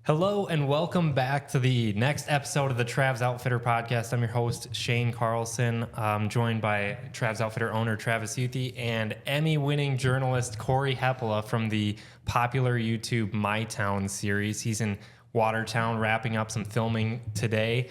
Hello and welcome back to the next episode of the Trav's Outfitter podcast. I'm your host, Shane Carlson. I'm joined by Trav's Outfitter owner, Travis Yuthi, and Emmy-winning journalist, Cory Hepola from the popular YouTube My Town series. He's in Watertown, wrapping up some filming today,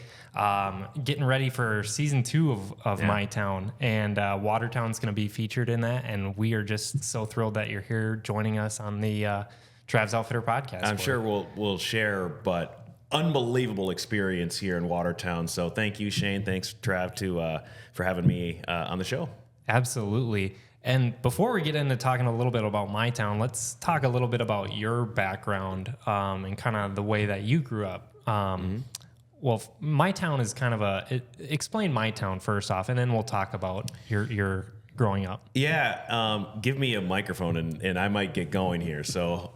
getting ready for season 2 of My Town. And Watertown's going to be featured in that, and we are just so thrilled that you're here joining us on the Trav's Outfitter podcast. I'm sure we'll share, but unbelievable experience here in Watertown. So thank you, Shane. Thanks, Trav, for having me on the show. Absolutely. And before we get into talking a little bit about My Town, let's talk a little bit about your background and kind of the way that you grew up. Well, My Town is kind of explain My Town first off, and then we'll talk about your growing up. Yeah, give me a microphone and I might get going here. So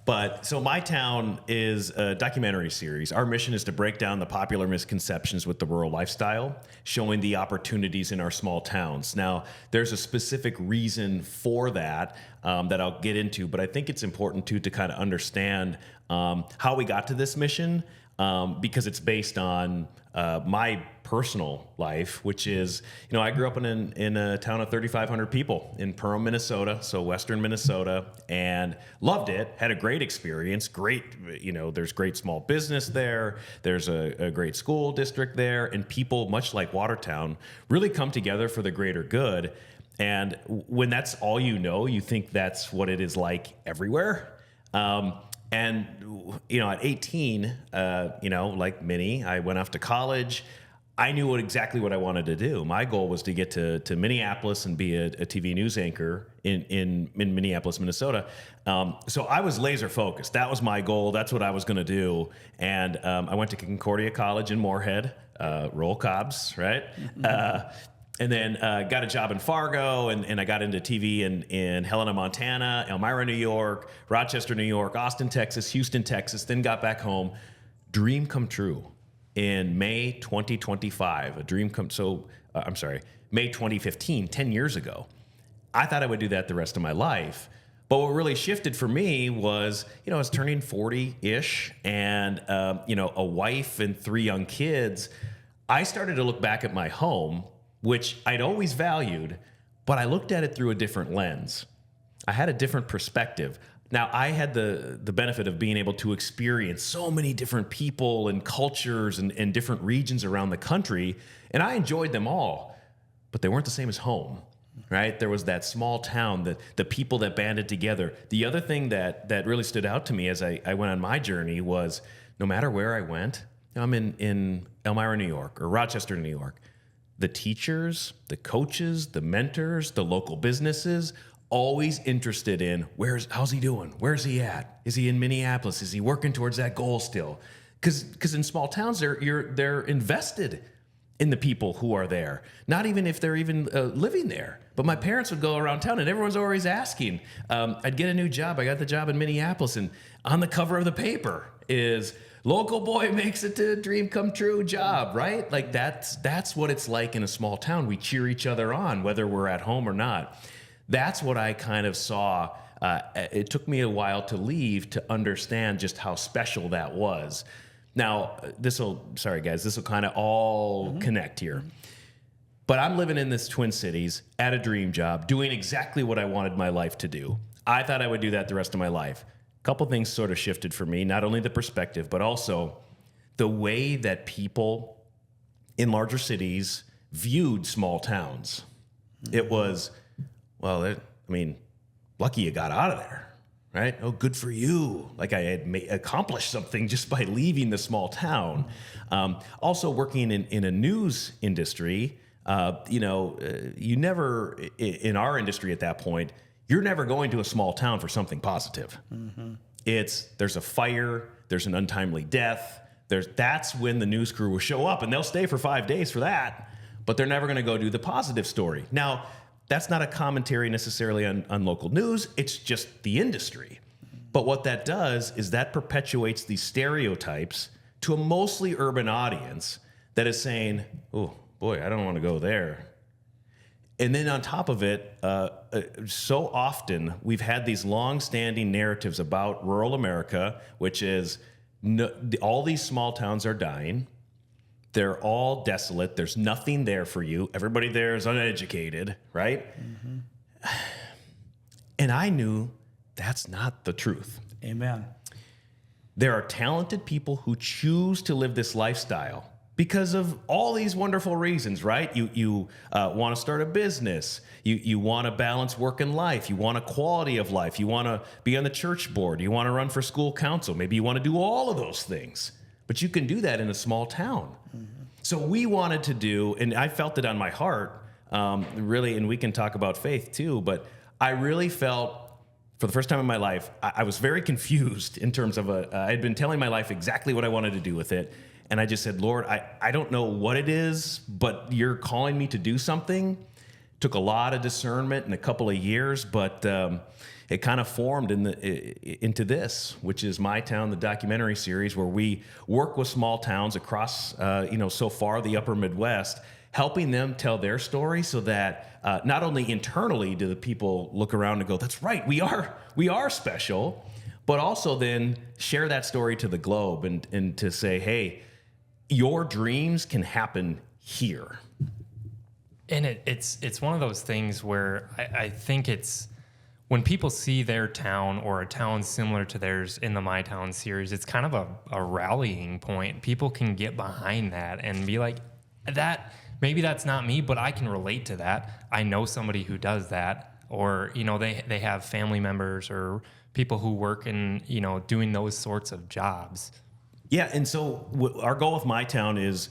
My Town is a documentary series. Our mission is to break down the popular misconceptions with the rural lifestyle, showing the opportunities in our small towns. Now, there's a specific reason for that that I'll get into, but I think it's important to kind of understand how we got to this mission because it's based on my personal life, which is, I grew up in a town of 3,500 people in Perham, Minnesota, so western Minnesota, and loved it, had a great experience, there's great small business there, there's a great school district there, and people, much like Watertown, really come together for the greater good. And when that's all you think that's what it is like everywhere. And, at 18, like many, I went off to college. I knew exactly what I wanted to do. My goal was to get to Minneapolis and be a TV news anchor in Minneapolis, Minnesota. So I was laser focused. That was my goal. That's what I was going to do. And I went to Concordia College in Moorhead, roll Cobbs, right? And then got a job in Fargo, and I got into TV in Helena, Montana, Elmira, New York, Rochester, New York, Austin, Texas, Houston, Texas, then got back home. Dream come true in May 2025. May 2015, 10 years ago. I thought I would do that the rest of my life. But what really shifted for me was, I was turning 40-ish and, a wife and 3 young kids. I started to look back at my home, which I'd always valued, but I looked at it through a different lens. I had a different perspective. Now, I had the benefit of being able to experience so many different people and cultures and different regions around the country, and I enjoyed them all, but they weren't the same as home, right? There was that small town, the people that banded together. The other thing that really stood out to me as I went on my journey was no matter where I went, I'm in Elmira, New York, or Rochester, New York, the teachers, the coaches, the mentors, the local businesses, always interested in how's he doing? Where's he at? Is he in Minneapolis? Is he working towards that goal still? Because in small towns, they're invested in the people who are there. Not even if they're even living there. But my parents would go around town, and everyone's always asking. I'd get a new job. I got the job in Minneapolis, and on the cover of the paper is local boy makes it to a dream come true job, right? Like that's what it's like in a small town. We cheer each other on, whether we're at home or not. That's what I kind of saw. It took me a while to leave to understand just how special that was. Now, this will kind of all connect here. But I'm living in this Twin Cities at a dream job, doing exactly what I wanted my life to do. I thought I would do that the rest of my life. A couple things sort of shifted for me, not only the perspective, but also the way that people in larger cities viewed small towns. It was, lucky you got out of there, right? Oh, good for you. Like I had accomplished something just by leaving the small town. Also working in a news industry, you never, in our industry at that point, you're never going to a small town for something positive. Mm-hmm. There's a fire, there's an untimely death. That's when the news crew will show up, and they'll stay for 5 days for that, but they're never going to go do the positive story. Now, that's not a commentary necessarily on local news. It's just the industry. But what that does is that perpetuates these stereotypes to a mostly urban audience that is saying, oh, boy, I don't want to go there. And then on top of it, so often we've had these long-standing narratives about rural America, which is No, all these small towns are dying. They're all desolate. There's nothing there for you. Everybody there is uneducated, right? Mm-hmm. And I knew that's not the truth. Amen. There are talented people who choose to live this lifestyle because of all these wonderful reasons, right? You want to start a business. You want to balance work and life. You want a quality of life. You want to be on the church board. You want to run for school council. Maybe you want to do all of those things. But you can do that in a small town. Mm-hmm. So we wanted to do, and I felt it on my heart, really, and we can talk about faith too, but I really felt, for the first time in my life, I was very confused in terms of I had been telling my life exactly what I wanted to do with it. And I just said, Lord, I don't know what it is, but you're calling me to do something. Took a lot of discernment and a couple of years, but it kind of formed into this, which is My Town, the documentary series, where we work with small towns across, so far the upper Midwest, helping them tell their story so that not only internally do the people look around and go, that's right, we are special, but also then share that story to the globe and to say, hey, your dreams can happen here. And it's one of those things where I think it's when people see their town or a town similar to theirs in the My Town series, it's kind of a rallying point. People can get behind that and be like, that maybe that's not me, but I can relate to that. I know somebody who does that, or they have family members or people who work in doing those sorts of jobs. Yeah, and so our goal with My Town is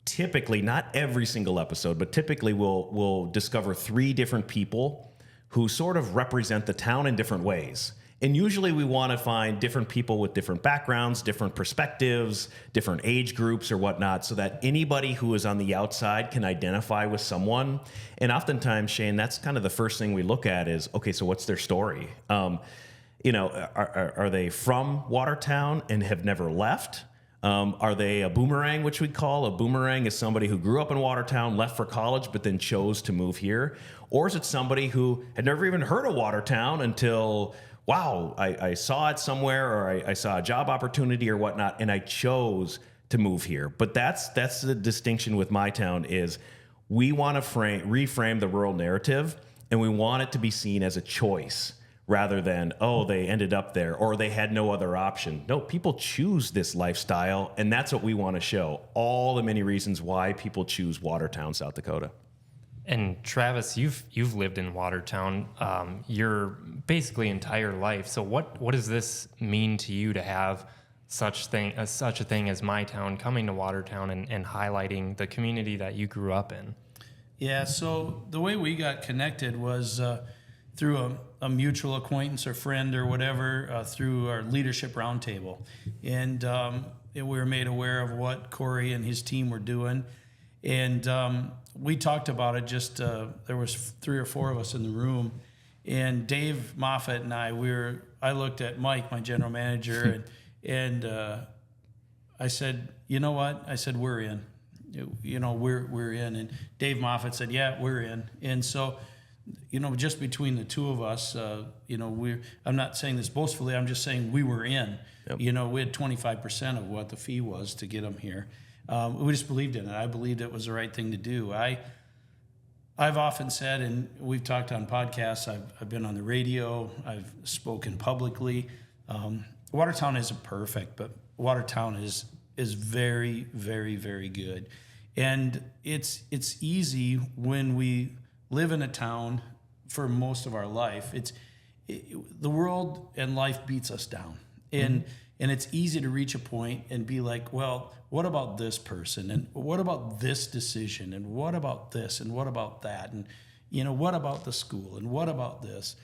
typically, not every single episode, but typically we'll discover 3 different people who sort of represent the town in different ways. And usually we want to find different people with different backgrounds, different perspectives, different age groups or whatnot, so that anybody who is on the outside can identify with someone. And oftentimes, Shane, that's kind of the first thing we look at is, okay, so what's their story? Are they from Watertown and have never left? Are they a boomerang, which we call? A boomerang is somebody who grew up in Watertown, left for college, but then chose to move here. Or is it somebody who had never even heard of Watertown until, wow, I saw it somewhere, or I saw a job opportunity or whatnot, and I chose to move here. But that's the distinction with My Town is we want to reframe the rural narrative, and we want it to be seen as a choice, rather than, oh, they ended up there or they had no other option. No, people choose this lifestyle, and that's what we want to show. All the many reasons why people choose Watertown, South Dakota. And Travis, you've lived in Watertown your basically entire life. So what does this mean to you to have such a thing as My Town coming to Watertown and highlighting the community that you grew up in? Yeah, so the way we got connected was through a mutual acquaintance or friend or whatever, through our leadership roundtable. And we were made aware of what Cory and his team were doing. And we talked about it. Just there was 3 or 4 of us in the room. And Dave Moffett and I looked at Mike, my general manager, and I said, you know what? I said, we're in. We're in. And Dave Moffett said, yeah, we're in. And so, just between the 2 of us, I'm not saying this boastfully, I'm just saying we were in. Yep. We had 25% of what the fee was to get them here. We just believed in it. I believed it was the right thing to do. I've often said, and we've talked on podcasts, I've been on the radio, I've spoken publicly. Watertown isn't perfect, but Watertown is very, very, very good. And it's easy when we live in a town for most of our life. The world and life beats us down. And it's easy to reach a point and be like, well, what about this person? And what about this decision? And what about this? And what about that? And, what about the school? And what about this?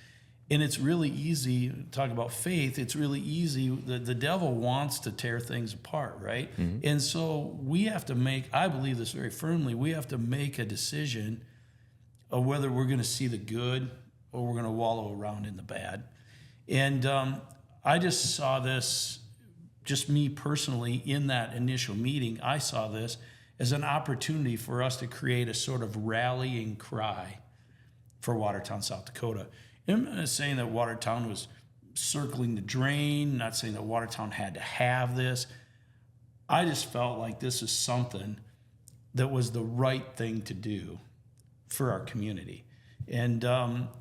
And it's really easy, talk about faith, it's really easy. The devil wants to tear things apart, right? Mm-hmm. And so we have to I believe this very firmly, we have to make a decision of whether we're going to see the good or we're going to wallow around in the bad. And I just saw this, just me personally, in that initial meeting, I saw this as an opportunity for us to create a sort of rallying cry for Watertown, South Dakota. I'm not saying that Watertown was circling the drain, not saying that Watertown had to have this. I just felt like this is something that was the right thing to do for our community. And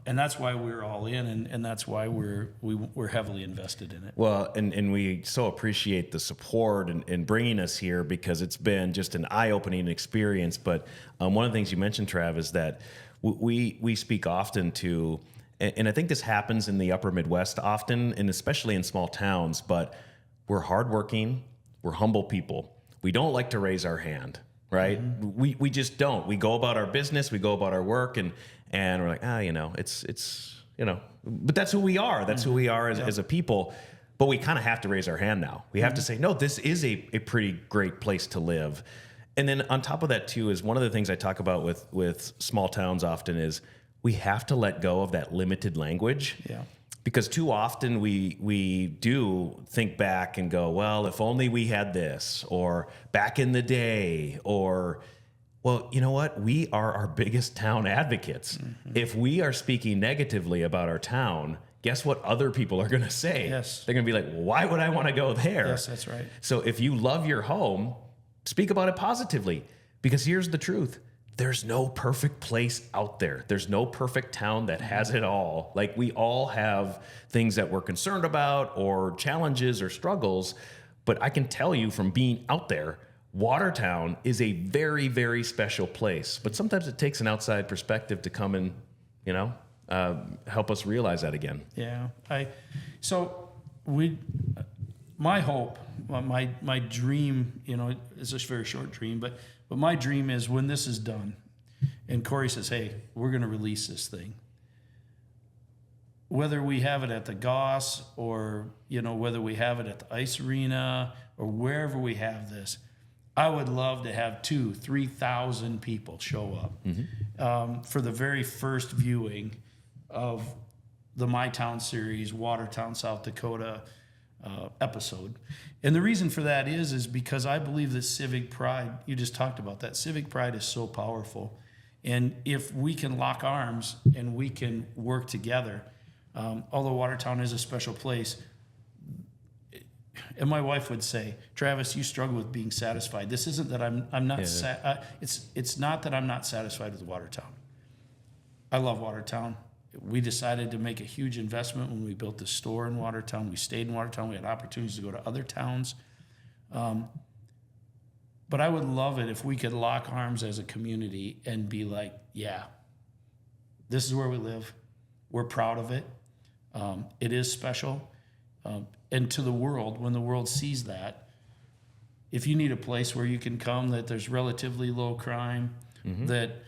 that's why we're all in, and that's why we're heavily invested in it. Well, and we so appreciate the support and bringing us here, because it's been just an eye-opening experience. But one of the things you mentioned, Trav, is that we speak often to, and I think this happens in the upper Midwest often, and especially in small towns, but we're hardworking, we're humble people. We don't like to raise our hand, right? Mm-hmm. We just don't. We go about our business, we go about our work, and we're like, it's but that's who we are. That's who we are as a people. But we kind of have to raise our hand now. We have to say, no, this is a pretty great place to live. And then on top of that too, is one of the things I talk about with small towns often is we have to let go of that limited language. Yeah. Because too often we do think back and go, well, if only we had this, or back in the day, or, well, you know what? We are our biggest town advocates. Mm-hmm. If we are speaking negatively about our town, guess what other people are going to say? Yes. They're going to be like, well, why would I want to go there? Yes, that's right. So if you love your home, speak about it positively, because here's the truth. There's no perfect place out there. There's no perfect town that has it all. Like, we all have things that we're concerned about, or challenges or struggles. But I can tell you from being out there, Watertown is a very, very special place. But sometimes it takes an outside perspective to come and, help us realize that again. Yeah. My hope, my dream, it's a very short dream, but my dream is when this is done and Cory says, hey, we're going to release this thing, whether we have it at the Goss, or, whether we have it at the ice arena, or wherever we have this, I would love to have 2,000-3,000 people show up for the very first viewing of the My Town series, Watertown, South Dakota episode. And the reason for that is because I believe that civic pride, you just talked about that, civic pride is so powerful. And if we can lock arms and we can work together, although Watertown is a special place, and my wife would say, Travis, you struggle with being satisfied. This isn't that I'm not, it's not that I'm not satisfied with Watertown. I love Watertown. We decided to make a huge investment when we built the store in Watertown. We stayed in Watertown. We had opportunities to go to other towns. But I would love it if we could lock arms as a community and be like, yeah, this is where we live. We're proud of it. It is special. And to the world, when the world sees that, if you need a place where you can come, that there's relatively low crime, that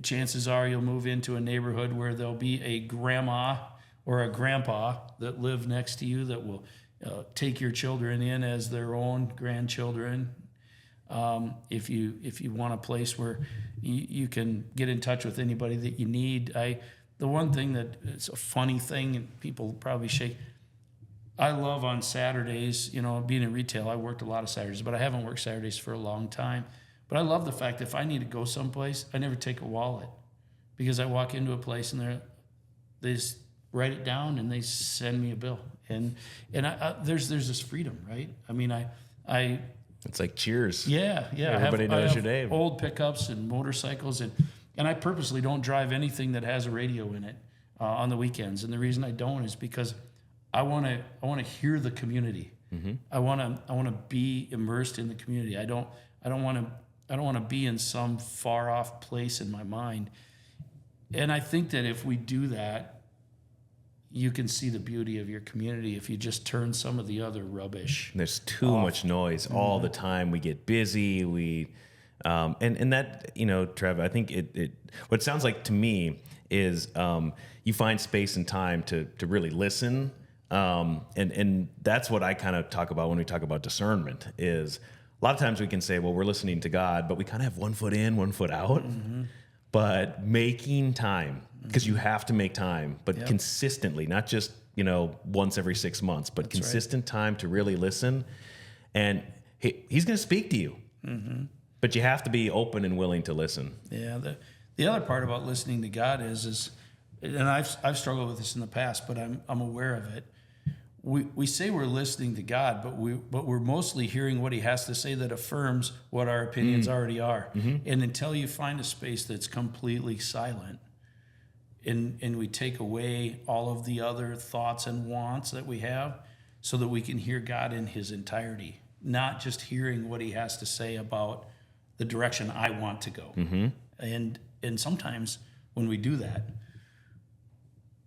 chances are you'll move into a neighborhood where there'll be a grandma or a grandpa that live next to you that will take your children in as their own grandchildren. If you want a place where you can get in touch with anybody that you need. The one thing that it's a funny thing, and people probably shake, I love on Saturdays, being in retail, I worked a lot of Saturdays, but I haven't worked Saturdays for a long time. But I love the fact that if I need to go someplace, I never take a wallet, because I walk into a place and they just write it down and they send me a bill. And there's this freedom, right? I mean, it's like Cheers. Yeah. Everybody knows your name. Old pickups and motorcycles, and I purposely don't drive anything that has a radio in it on the weekends. And the reason I don't is because I want to hear the community. I want to be immersed in the community. I don't want to be in some far off place in my mind. And I think that if we do that, you can see the beauty of your community if you just turn some of the other rubbish. There's too much noise all the time. We get busy. And that, Trav, I think what it sounds like to me is you find space and time to really listen. And that's what I kind of talk about when we talk about discernment. Is a lot of times we can say, well, we're listening to God, but we kind of have one foot in, one foot out. But making time, because you have to make time, but consistently, not just once every 6 months, but that's consistent time to really listen. And he's going to speak to you, but you have to be open and willing to listen. Yeah. The other part about listening to God is, and I've struggled with this in the past, but I'm aware of it. we say we're listening to God, but we're mostly hearing what he has to say that affirms what our opinions already are. And until you find a space that's completely silent, and we take away all of the other thoughts and wants that we have, so that we can hear God in his entirety, not just hearing what he has to say about the direction I want to go. And sometimes when we do that,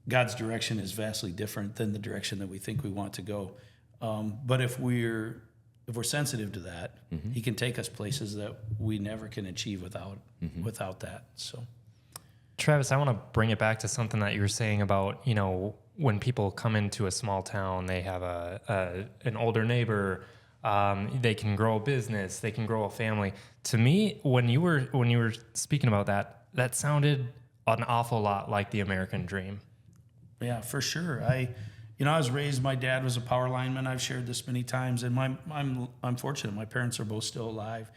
God's direction is vastly different than the direction that we think we want to go. But if we're sensitive to that, he can take us places that we never can achieve without that. So, Travis, I want to bring it back to something that you were saying about, you know, when people come into a small town, they have an older neighbor. They can grow a business. They can grow a family. To me, when you were speaking about that, that sounded an awful lot like the American dream. Yeah, for sure. I was raised. My dad was a power lineman. I've shared this many times, and I'm fortunate. My parents are both still alive.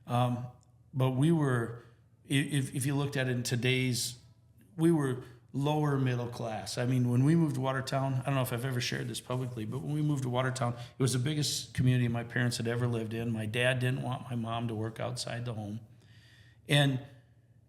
But we were, if you looked at it in today's, we were lower middle class. I mean, when we moved to Watertown, I don't know if I've ever shared this publicly, but when we moved to Watertown, it was the biggest community my parents had ever lived in. My dad didn't want my mom to work outside the home, and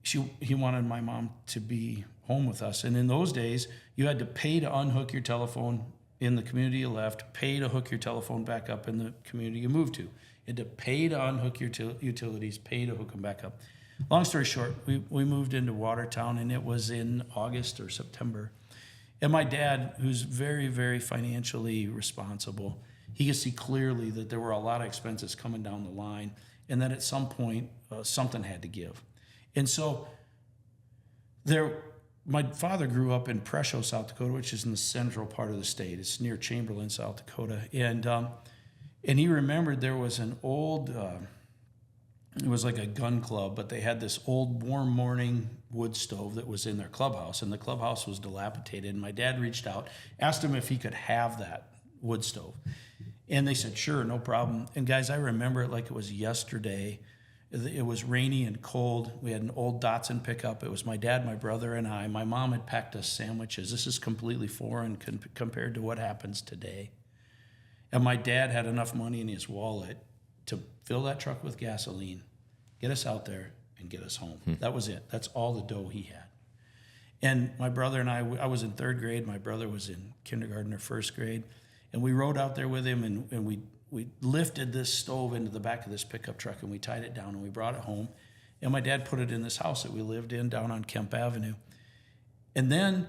he wanted my mom to be home with us. And in those days, you had to pay to unhook your telephone in the community you left, pay to hook your telephone back up in the community you moved to. You had to pay to unhook your utilities, pay to hook them back up. Long story short, we moved into Watertown, and it was in August or September. And my dad, who's very, very financially responsible, he could see clearly that there were a lot of expenses coming down the line, and that at some point, something had to give. And so my father grew up in Presho, South Dakota, which is in the central part of the state. It's near Chamberlain, South Dakota. And he remembered there was an old, it was like a gun club, but they had this old warm morning wood stove that was in their clubhouse, and the clubhouse was dilapidated. And my dad reached out, asked him if he could have that wood stove. And they said, sure, no problem. And guys, I remember it like it was yesterday. It was rainy and cold. We had an old Datsun pickup. It was my dad, my brother, and I. My mom had packed us sandwiches. This is completely foreign compared to what happens today. And my dad had enough money in his wallet to fill that truck with gasoline, get us out there, and get us home. That was it. That's all the dough he had. And my brother and I was in third grade. My brother was in kindergarten or first grade. And we rode out there with him, and we lifted this stove into the back of this pickup truck, and we tied it down, and we brought it home. And my dad put it in this house that we lived in down on Kemp Avenue. And then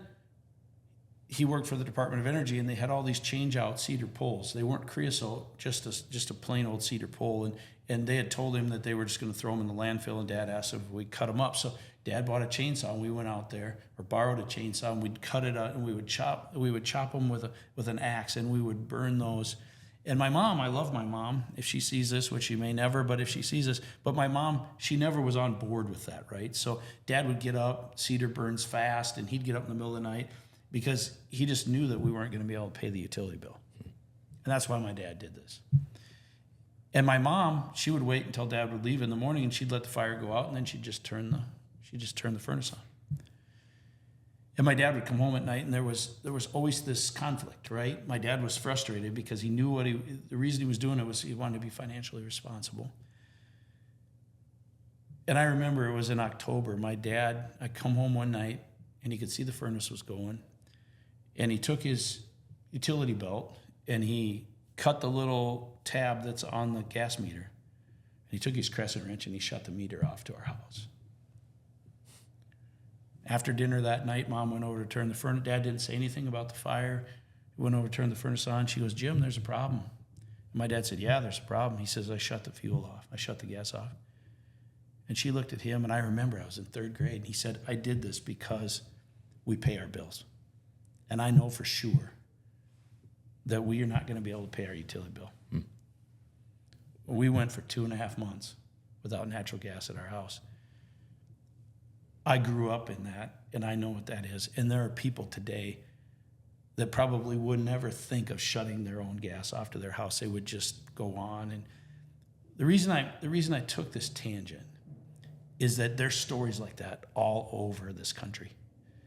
he worked for the Department of Energy, and they had all these change-out cedar poles. They weren't creosote, just a plain old cedar pole. And they had told him that they were just going to throw them in the landfill, and Dad asked if we cut them up. So Dad bought a chainsaw, and we went out there, or borrowed a chainsaw, and we'd cut it out, and we would chop them with an axe, and we would burn those. And my mom, I love my mom. If she sees this, which she may never, but if she sees this, but my mom, she never was on board with that, right? So Dad would get up, cedar burns fast, and he'd get up in the middle of the night because he just knew that we weren't going to be able to pay the utility bill. And that's why my dad did this. And my mom, she would wait until Dad would leave in the morning, and she'd let the fire go out, and then she'd just turn the furnace on. And my dad would come home at night, and there was always this conflict, right? My dad was frustrated because he knew the reason he was doing it was he wanted to be financially responsible. And I remember it was in October. I come home one night, and he could see the furnace was going, and he took his utility belt, and he cut the little tab that's on the gas meter, and he took his crescent wrench, and he shut the meter off to our house. After dinner that night, Mom went over to turn the furnace. Dad didn't say anything about the fire. He went over to turn the furnace on. She goes, Jim, there's a problem. And my dad said, yeah, there's a problem. He says, I shut the fuel off. I shut the gas off. And she looked at him, and I remember I was in third grade. And he said, I did this because we pay our bills. And I know for sure that we are not going to be able to pay our utility bill. We went for 2.5 months without natural gas at our house. I grew up in that, and I know what that is. And there are people today that probably would never think of shutting their own gas off to their house. They would just go on. And the reason I took this tangent is that there's stories like that all over this country.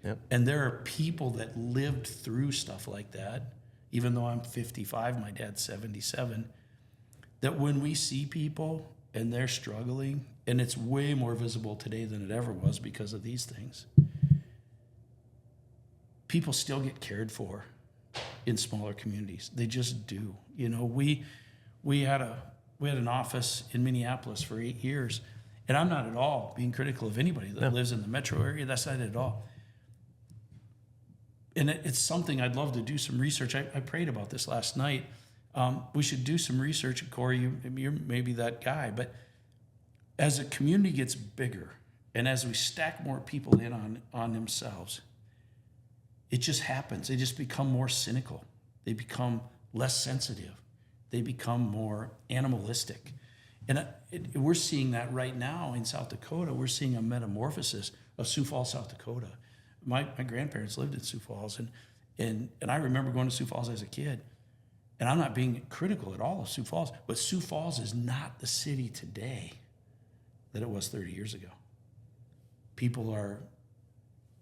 Yep. And there are people that lived through stuff like that, even though I'm 55, my dad's 77, that when we see people and they're struggling, and it's way more visible today than it ever was because of these things, people still get cared for in smaller communities. They just do. You know, we had an office in Minneapolis for 8 years, and I'm not at all being critical of anybody that lives in the metro area. That's not it at all. And it's something I'd love to do some research. I prayed about this last night. We should do some research. Cory, you're maybe that guy, but as a community gets bigger and as we stack more people in on themselves, it just happens. They just become more cynical. They become less sensitive. They become more animalistic. And we're seeing that right now in South Dakota. We're seeing a metamorphosis of Sioux Falls, South Dakota. My grandparents lived in Sioux Falls, and I remember going to Sioux Falls as a kid. And I'm not being critical at all of Sioux Falls, but Sioux Falls is not the city today that it was 30 years ago. People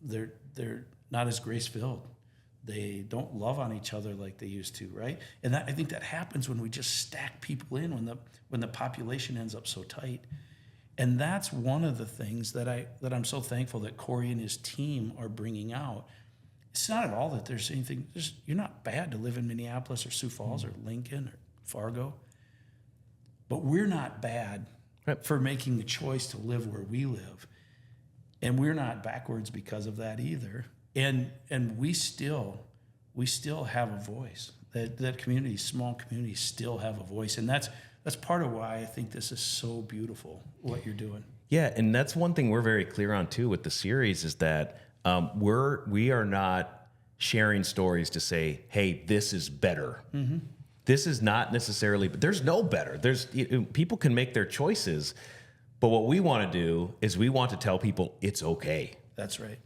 they're not as grace-filled. They don't love on each other like they used to, right? And I think that happens when we just stack people in, when the population ends up so tight. And that's one of the things that I'm so thankful that Cory and his team are bringing out. It's not at all that there's anything. You're not bad to live in Minneapolis or Sioux Falls or Lincoln or Fargo, but we're not bad for making the choice to live where we live, and we're not backwards because of that either. And we still have a voice. That community, small communities, still have a voice, and that's part of why I think this is so beautiful what you're doing. Yeah, and that's one thing we're very clear on too with the series is that we are not sharing stories to say, hey, this is better. Mm-hmm. This is not necessarily, but there's no better. People can make their choices, but what we want to do is we want to tell people it's okay. That's right.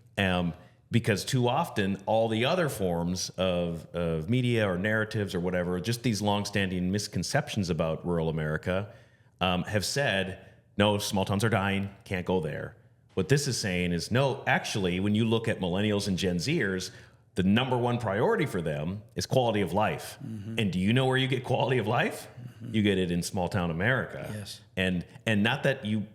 Because too often, all the other forms of media or narratives or whatever, just these longstanding misconceptions about rural America, have said, no, small towns are dying, can't go there. What this is saying is, no, actually, when you look at millennials and Gen Zers, the number one priority for them is quality of life. Mm-hmm. And do you know where you get quality of life? Mm-hmm. You get it in small town America. Yes. And not that you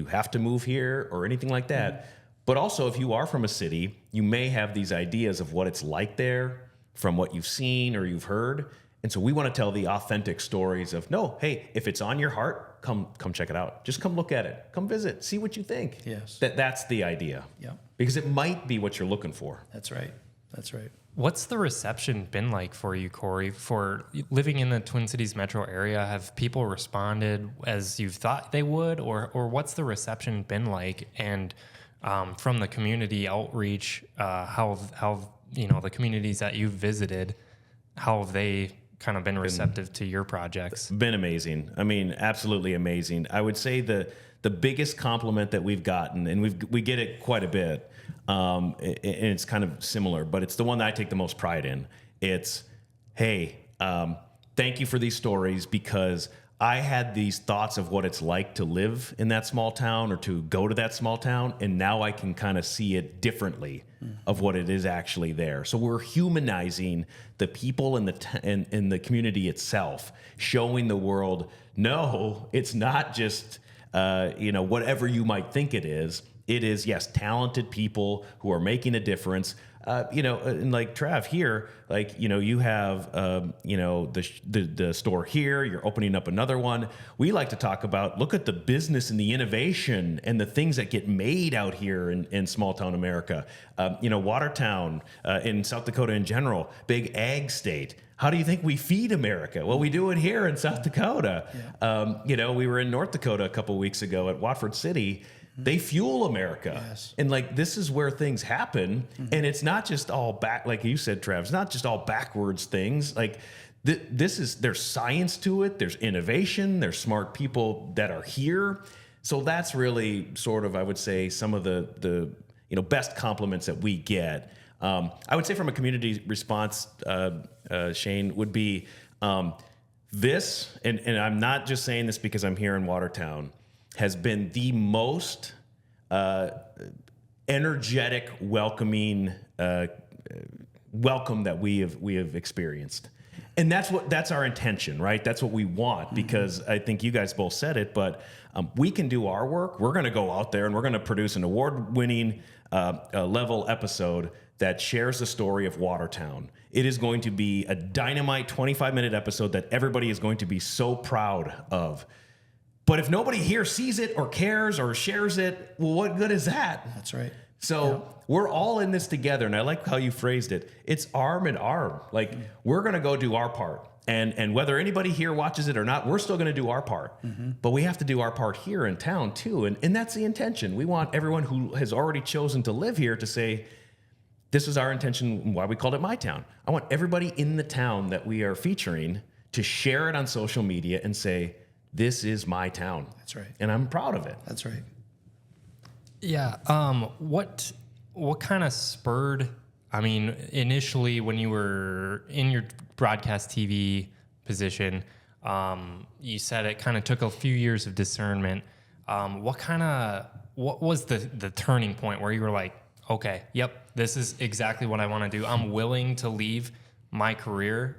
have to move here or anything like that. Mm-hmm. But also, if you are from a city, you may have these ideas of what it's like there from what you've seen or you've heard. And so we want to tell the authentic stories of, no, hey, if it's on your heart, come check it out. Just come look at it. Come visit. See what you think. Yes. That's the idea. Yeah. Because it might be what you're looking for. That's right. That's right. What's the reception been like for you, Cory, for living in the Twin Cities metro area? Have people responded as you thought they would, or what's the reception been like? And from the community outreach, how the communities that you've visited, how have they kind of been receptive to your projects? Been amazing. I mean, absolutely amazing. I would say the biggest compliment that we've gotten, and we get it quite a bit, and it's kind of similar, but it's the one that I take the most pride in. It's, hey, thank you for these stories, because I had these thoughts of what it's like to live in that small town or to go to that small town, and now I can kind of see it differently of what it is actually there. So we're humanizing the people in the community itself, showing the world, no, it's not just whatever you might think it is. It is, yes, talented people who are making a difference. And like Trav here, like, you have, the store here, you're opening up another one. We like to talk about, look at the business and the innovation and the things that get made out here in small town America. Watertown, in South Dakota in general, big ag state. How do you think we feed America? Well, we do it here in South Dakota. Yeah. We were in North Dakota a couple weeks ago at Watford City. They fuel America. Yes. And like, this is where things happen. Mm-hmm. And it's not just all back, like you said, Trav, it's not just all backwards things. Like there's science to it. There's innovation. There's smart people that are here. So that's really sort of, I would say, some of the best compliments that we get. I would say from a community response, Shane, would be this, and I'm not just saying this because I'm here in Watertown, has been the most energetic, welcoming welcome that we have experienced. And that's our intention, right? That's what we want, because I think you guys both said it, but we can do our work. We're going to go out there and we're going to produce an award-winning level episode that shares the story of Watertown. It is going to be a dynamite 25-minute episode that everybody is going to be so proud of. But if nobody here sees it or cares or shares it, well, what good is that? That's right. So we're all in this together, and I like how you phrased it. It's arm in arm. Like, we're going to go do our part. And whether anybody here watches it or not, we're still going to do our part. But we have to do our part here in town, too. And that's the intention. We want everyone who has already chosen to live here to say, this is our intention, why we called it My Town. I want everybody in the town that we are featuring to share it on social media and say, this is my town. That's right. And I'm proud of it. That's right. Yeah. What kind of spurred, I mean, initially when you were in your broadcast TV position, you said it kind of took a few years of discernment. What was the turning point where you were like, okay, yep, this is exactly what I want to do. I'm willing to leave my career,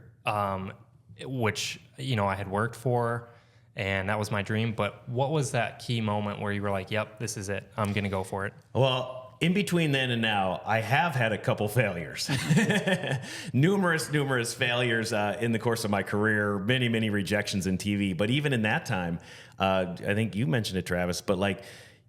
which, I had worked for, and that was my dream. But what was that key moment where you were like, yep, this is it. I'm going to go for it? Well, in between then and now, I have had a couple failures. numerous failures in the course of my career, many rejections in TV. But even in that time, I think you mentioned it, Travis, but like,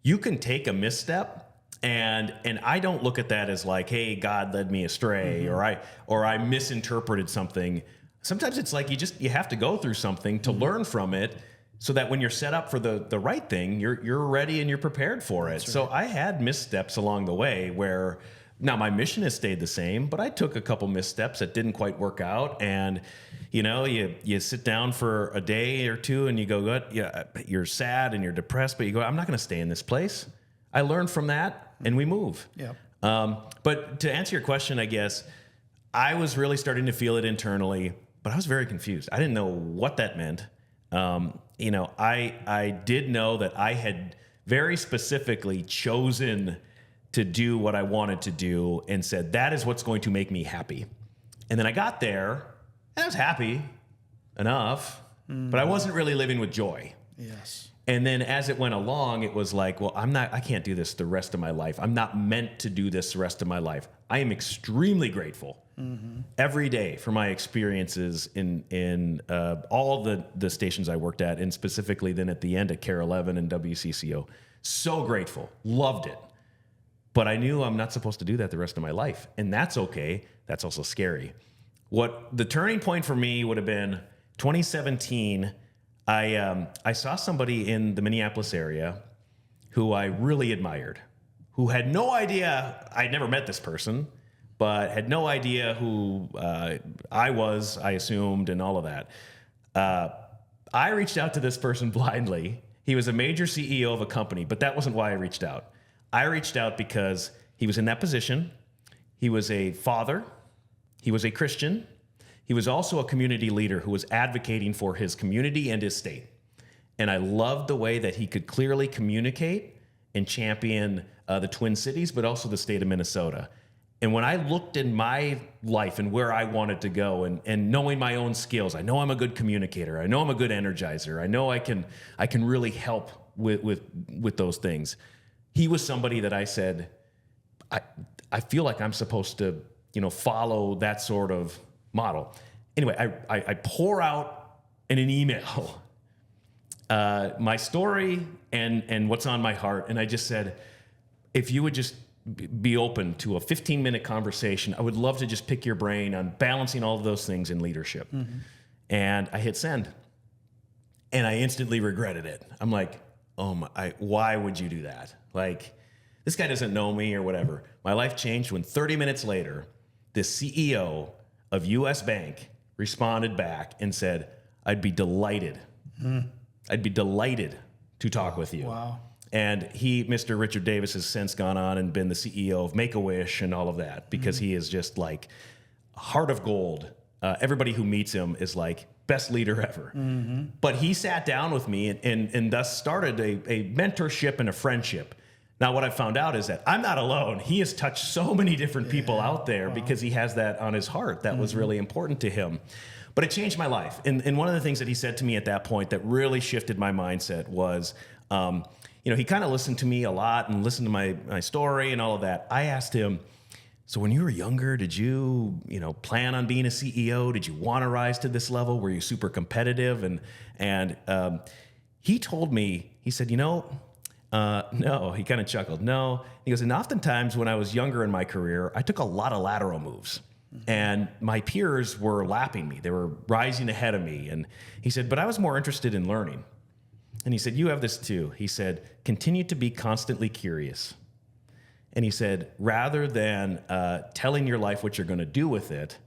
you can take a misstep, and I don't look at that as like, hey, God led me astray, or I misinterpreted something. Sometimes it's like you have to go through something to learn from it, so that when you're set up for the right thing, you're ready and you're prepared for it. Right. So I had missteps along the way where now my mission has stayed the same, but I took a couple missteps that didn't quite work out. And you sit down for a day or two and you go, what? Yeah, you're sad and you're depressed, but you go, I'm not going to stay in this place. I learned from that and we move. Yeah. But to answer your question, I guess I was really starting to feel it internally, but I was very confused. I didn't know what that meant. I did know that I had very specifically chosen to do what I wanted to do and said, that is what's going to make me happy. And then I got there and I was happy enough, but I wasn't really living with joy. Yes. And then as it went along, it was like, well, I can't do this the rest of my life. I'm not meant to do this the rest of my life. I am extremely grateful every day for my experiences in all the stations I worked at, and specifically then at the end at KARE 11 and WCCO. So grateful. Loved it. But I knew I'm not supposed to do that the rest of my life. And that's okay. That's also scary. What the turning point for me would have been 2017. I saw somebody in the Minneapolis area who I really admired, who had no idea, I'd never met this person, but had no idea who I was, I assumed, and all of that. I reached out to this person blindly. He was a major CEO of a company, but that wasn't why I reached out. I reached out because he was in that position. He was a father. He was a Christian. He was also a community leader who was advocating for his community and his state. And I loved the way that he could clearly communicate and champion the Twin Cities, but also the state of Minnesota. And when I looked in my life and where I wanted to go, and knowing my own skills, I know I'm a good communicator. I know I'm a good energizer. I know I can really help with those things. He was somebody that I said, I feel like I'm supposed to, follow that sort of model. Anyway, I pour out in an email my story and what's on my heart. And I just said, if you would just be open to a 15-minute conversation, I would love to just pick your brain on balancing all of those things in leadership. And I hit send. And I instantly regretted it. I'm like, why would you do that? Like, this guy doesn't know me or whatever. My life changed when 30 minutes later, the CEO of US Bank responded back and said, I'd be delighted. I'd be delighted to talk with you. Wow. And Mr. Richard Davis, has since gone on and been the CEO of Make-A-Wish and all of that, because he is just like heart of gold. Everybody who meets him is like best leader ever. But he sat down with me and thus started a mentorship and a friendship. Now, what I found out is that I'm not alone. He has touched so many different people out there because he has that on his heart. That was really important to him. But it changed my life. And one of the things that he said to me at that point that really shifted my mindset was, he kind of listened to me a lot and listened to my story and all of that. I asked him, so when you were younger, did you, plan on being a CEO? Did you want to rise to this level? Were you super competitive? And he told me, he said, no, he kind of chuckled. No, he goes, and oftentimes when I was younger in my career, I took a lot of lateral moves. And my peers were lapping me. They were rising ahead of me. And he said, but I was more interested in learning. And he said, you have this too. He said, continue to be constantly curious. And he said, rather than telling your life what you're going to do with it,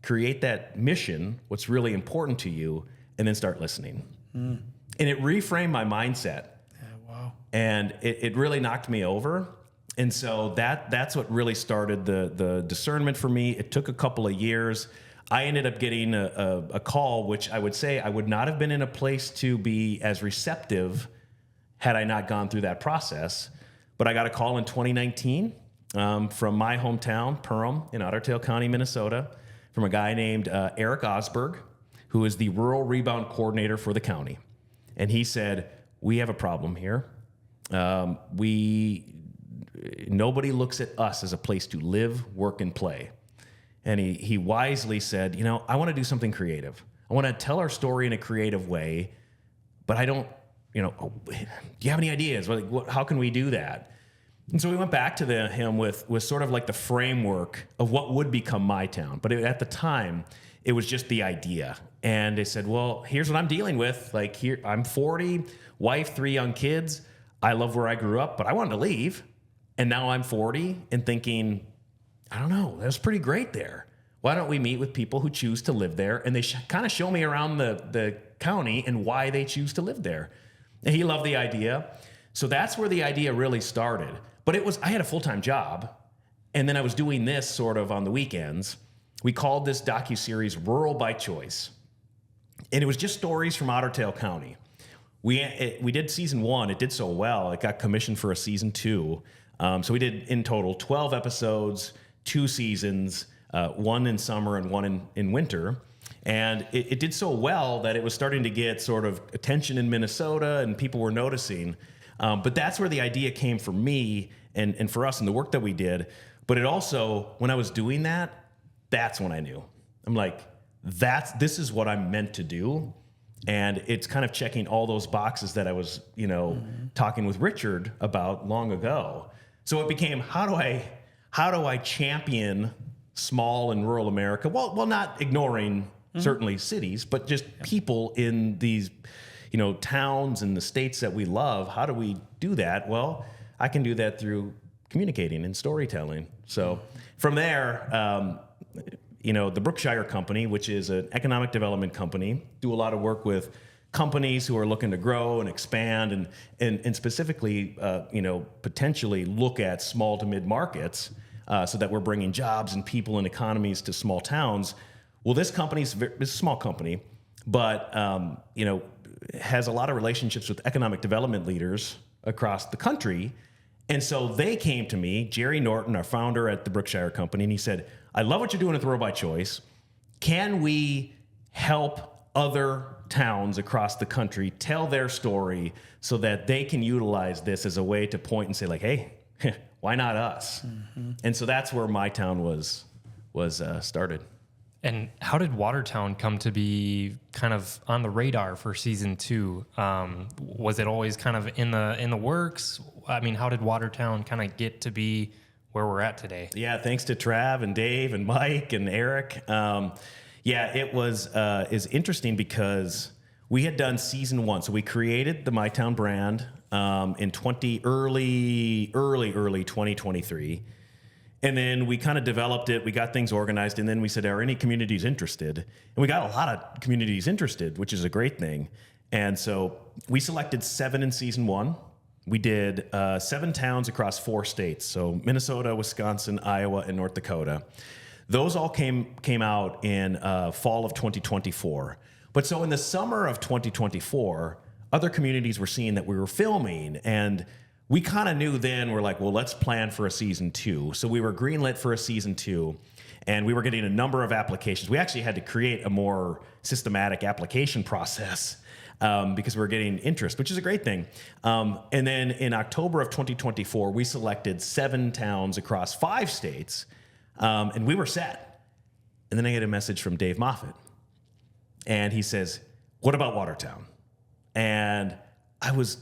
create that mission, what's really important to you, and then start listening. And it reframed my mindset. Yeah, wow. And it really knocked me over. And so that's what really started the discernment for me. It took a couple of years. I ended up getting a call, which I would say I would not have been in a place to be as receptive had I not gone through that process. But I got a call in 2019 from my hometown, Perham, in Otter Tail County, Minnesota, from a guy named Eric Osberg, who is the rural rebound coordinator for the county. And he said, we have a problem here. Nobody looks at us as a place to live, work, and play. And he wisely said, I want to do something creative. I want to tell our story in a creative way, but I don't, do you have any ideas? How can we do that? And so we went back to him with sort of like the framework of what would become my town. But at the time, it was just the idea. And they said, well, here's what I'm dealing with. Like here, I'm 40, wife, 3 young kids. I love where I grew up, but I wanted to leave. And now I'm 40 and thinking, I don't know, that's pretty great there. Why don't we meet with people who choose to live there? And they kind of show me around the county and why they choose to live there. And he loved the idea. So that's where the idea really started. But I had a full-time job, and then I was doing this sort of on the weekends. We called this docuseries Rural by Choice. And it was just stories from Otter Tail County. We did season 1. It did so well. It got commissioned for a season 2. So we did in total 12 episodes, 2 seasons, 1 in summer and 1 in winter. And it did so well that it was starting to get sort of attention in Minnesota and people were noticing. But that's where the idea came for me and for us and the work that we did. But it also, when I was doing that, that's when I knew. I'm like, this is what I'm meant to do. And it's kind of checking all those boxes that I was, talking with Richard about long ago. So it became, how do I champion small and rural America? Well, not ignoring certainly cities, but just people in these, towns and the states that we love. How do we do that? Well, I can do that through communicating and storytelling. So from there, the Brookshire Company, which is an economic development company, do a lot of work with companies who are looking to grow and expand and specifically, potentially look at small to mid markets so that we're bringing jobs and people and economies to small towns. Well, this company's a small company, but, has a lot of relationships with economic development leaders across the country. And so they came to me, Jerry Norton, our founder at the Brookshire Company, and he said, I love what you're doing with Rural by Choice. Can we help other towns across the country tell their story so that they can utilize this as a way to point and say, like, hey, why not us? Mm-hmm. And so that's where my town was started. And how did Watertown come to be kind of on the radar for season 2? Was it always kind of in the works? I mean, how did Watertown kind of get to be where we're at today? Yeah, thanks to Trav and Dave and Mike and Eric. It was interesting because we had done season 1. So we created the MyTown brand in early 2023. And then we kind of developed it. We got things organized. And then we said, are any communities interested? And we got a lot of communities interested, which is a great thing. And so we selected 7 in season 1. We did 7 towns across 4 states. So Minnesota, Wisconsin, Iowa, and North Dakota. Those all came out in fall of 2024. But so in the summer of 2024, other communities were seeing that we were filming and we kind of knew then, we're like, well, let's plan for a season 2. So we were greenlit for a season 2, and we were getting a number of applications. We actually had to create a more systematic application process because we were getting interest, which is a great thing. And then in October of 2024, we selected 7 towns across 5 states, and we were set. And then I get a message from Dave Moffat, and he says, what about Watertown? And I was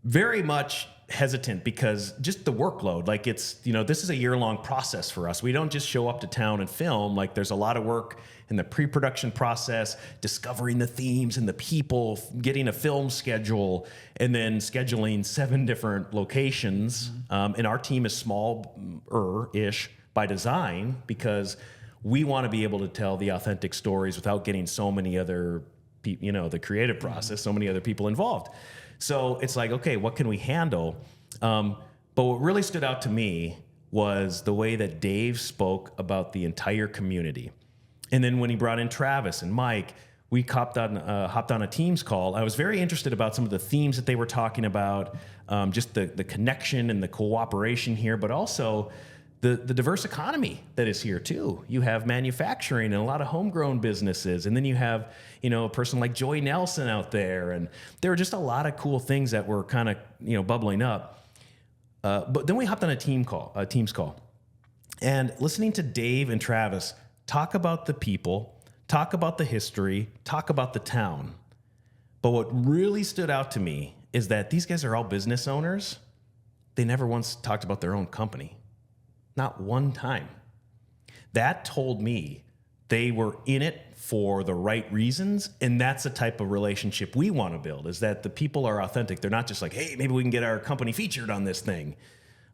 very much hesitant because just the workload, like it's, this is a year-long process for us. We don't just show up to town and film. Like there's a lot of work in the pre-production process, discovering the themes and the people, getting a film schedule, and then scheduling 7 different locations. And our team is small-ish by design because we want to be able to tell the authentic stories without getting so many other people, the creative process, so many other people involved. So it's like, okay, what can we handle? But what really stood out to me was the way that Dave spoke about the entire community. And then when he brought in Travis and Mike, we hopped on a Teams call. I was very interested about some of the themes that they were talking about, just the connection and the cooperation here, but also the diverse economy that is here too. You have manufacturing and a lot of homegrown businesses. And then you have, a person like Joy Nelson out there. And there were just a lot of cool things that were kind of, bubbling up. But then we hopped on a Teams call. And listening to Dave and Travis talk about the people, talk about the history, talk about the town. But what really stood out to me is that these guys are all business owners. They never once talked about their own company. Not one time. That told me they were in it for the right reasons, and that's the type of relationship we want to build, is that the people are authentic. They're not just like, hey, maybe we can get our company featured on this thing.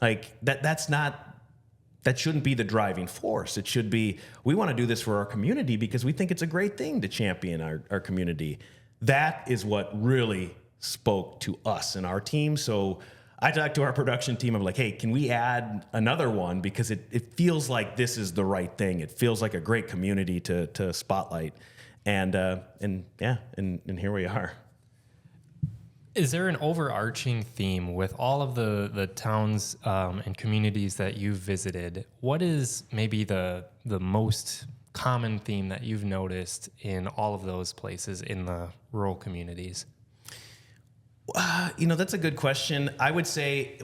Like, that shouldn't be the driving force. It should be, we want to do this for our community because we think it's a great thing to champion our community. That is what really spoke to us and our team. So I talked to our production team. I'm like, hey, can we add another one? Because it feels like this is the right thing. It feels like a great community to spotlight. And here we are. Is there an overarching theme with all of the towns and communities that you've visited? What is maybe the most common theme that you've noticed in all of those places in the rural communities? That's a good question. I would say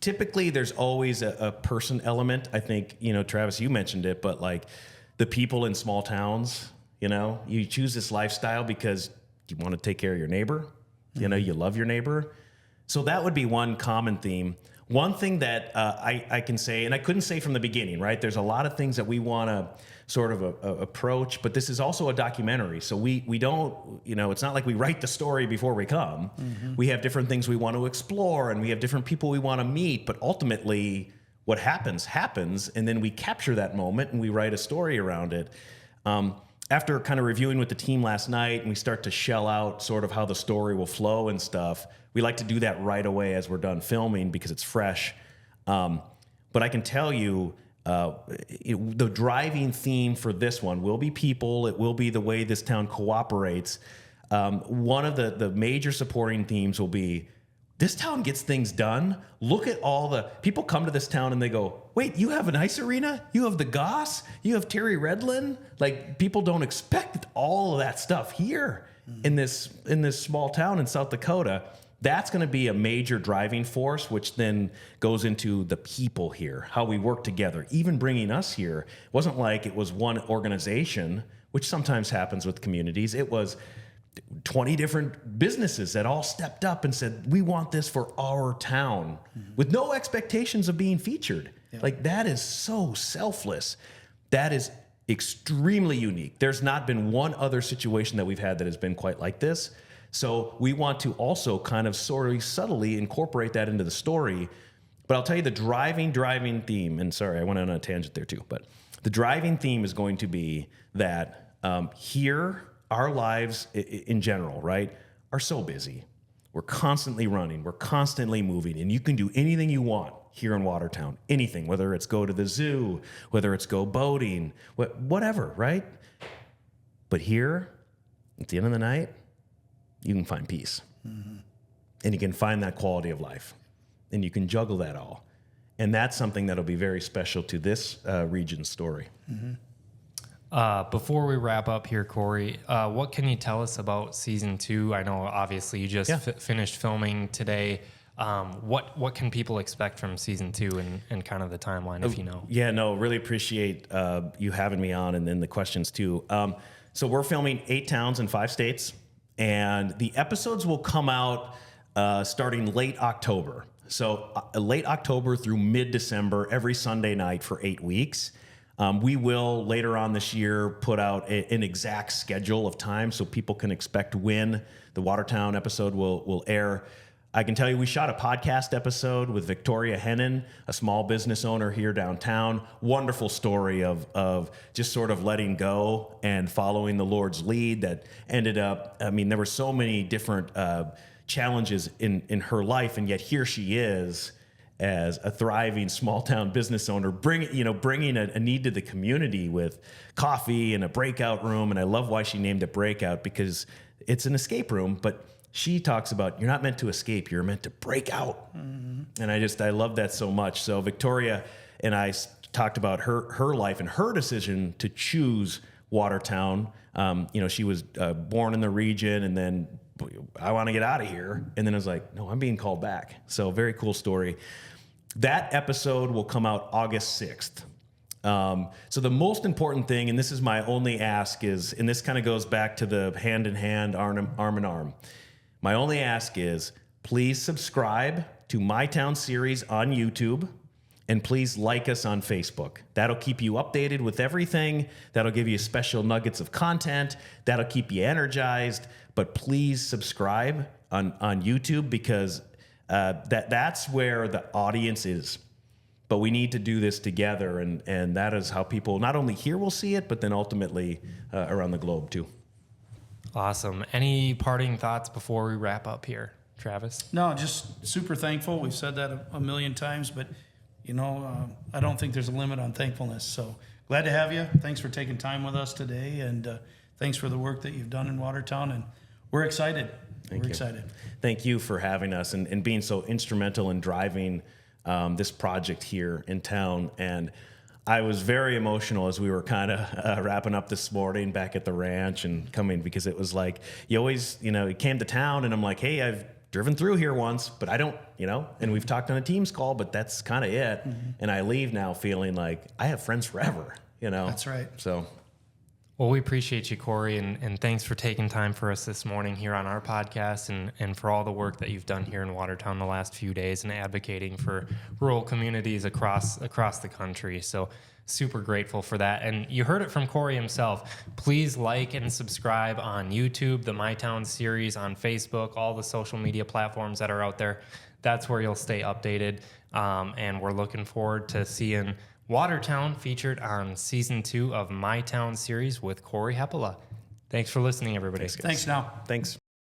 typically there's always a person element. I think, Travis, you mentioned it, but like the people in small towns, you choose this lifestyle because you want to take care of your neighbor. You love your neighbor. So that would be one common theme. One thing that I can say, and I couldn't say from the beginning, right? There's a lot of things that we want to sort of approach, but this is also a documentary. So we don't, it's not like we write the story before we come. Mm-hmm. We have different things we want to explore, and we have different people we want to meet, but ultimately what happens, and then we capture that moment and we write a story around it. After kind of reviewing with the team last night, and we start to shell out sort of how the story will flow and stuff, we like to do that right away as we're done filming because it's fresh. But I can tell you, the driving theme for this one will be people. It will be the way this town cooperates. One of the major supporting themes will be, this town gets things done. Look at all the people come to this town and they go, wait, you have an ice arena? You have the Goss? You have Terry Redlin? Like, people don't expect all of that stuff here in this small town in South Dakota. That's going to be a major driving force, which then goes into the people here, how we work together. Even bringing us here, it wasn't like it was one organization, which sometimes happens with communities. It was 20 different businesses that all stepped up and said, we want this for our town, with no expectations of being featured. Yeah. Like, that is so selfless. That is extremely unique. There's not been one other situation that we've had that has been quite like this. So we want to also kind of sort of subtly incorporate that into the story. But I'll tell you the driving theme, and sorry, I went on a tangent there too, but the driving theme is going to be that here, our lives in general, right, are so busy. We're constantly running. We're constantly moving. And you can do anything you want here in Watertown. Anything, whether it's go to the zoo, whether it's go boating, whatever, right? But here, at the end of the night, you can find peace. Mm-hmm. and you can find that quality of life, and you can juggle that all. And that's something that'll be very special to this region's story. Before we wrap up here, Cory, what can you tell us about season 2? I know obviously you just finished filming today. What can people expect from season 2 and kind of the timeline, if you know? Yeah, no, really appreciate you having me on, and then the questions too. So we're filming 8 towns in 5 states, and the episodes will come out starting late October. So late October through mid-December, every Sunday night for 8 weeks. We will later on this year put out an exact schedule of time so people can expect when the Watertown episode will air. I can tell you we shot a podcast episode with Victoria Hennon, a small business owner here downtown. Wonderful story of just sort of letting go and following the Lord's lead that ended up, I mean, there were so many different challenges in her life, and yet here she is as a thriving small town business owner, bringing a need to the community with coffee and a breakout room. And I love why she named it Breakout, because it's an escape room, but she talks about you're not meant to escape, you're meant to break out. Mm-hmm. And I love that so much. So Victoria and I talked about her life and her decision to choose Watertown. She was born in the region, and then I want to get out of here. And then I was like, no, I'm being called back. So very cool story. That episode will come out August 6th. So the most important thing, and this is my only ask, is, and this kind of goes back to the hand in hand, arm in arm. My only ask is, please subscribe to My Town series on YouTube, and please like us on Facebook. That'll keep you updated with everything. That'll give you special nuggets of content. That'll keep you energized. But please subscribe on YouTube, because that's where the audience is. But we need to do this together, and that is how people not only here will see it, but then ultimately around the globe too. Awesome. Any parting thoughts before we wrap up here, Travis? No, just super thankful. We've said that a million times, but I don't think there's a limit on thankfulness. So glad to have you. Thanks for taking time with us today, and thanks for the work that you've done in Watertown. And we're excited. We're excited. Thank you for having us and being so instrumental in driving this project here in town. And I was very emotional as we were kind of wrapping up this morning back at the ranch and coming, because it was like, you always, you came to town and I'm like, hey, I've driven through here once, but I don't, and we've talked on a Teams call, but that's kind of it. Mm-hmm. And I leave now feeling like I have friends forever, That's right. So. Well, we appreciate you, Cory, and thanks for taking time for us this morning here on our podcast, and for all the work that you've done here in Watertown the last few days and advocating for rural communities across the country. So super grateful for that. And you heard it from Cory himself. Please like and subscribe on YouTube, the My Town series on Facebook, all the social media platforms that are out there. That's where you'll stay updated. And we're looking forward to seeing Watertown featured on season 2 of My Town series with Cory Hepola. Thanks for listening, everybody. Thanks now. Thanks.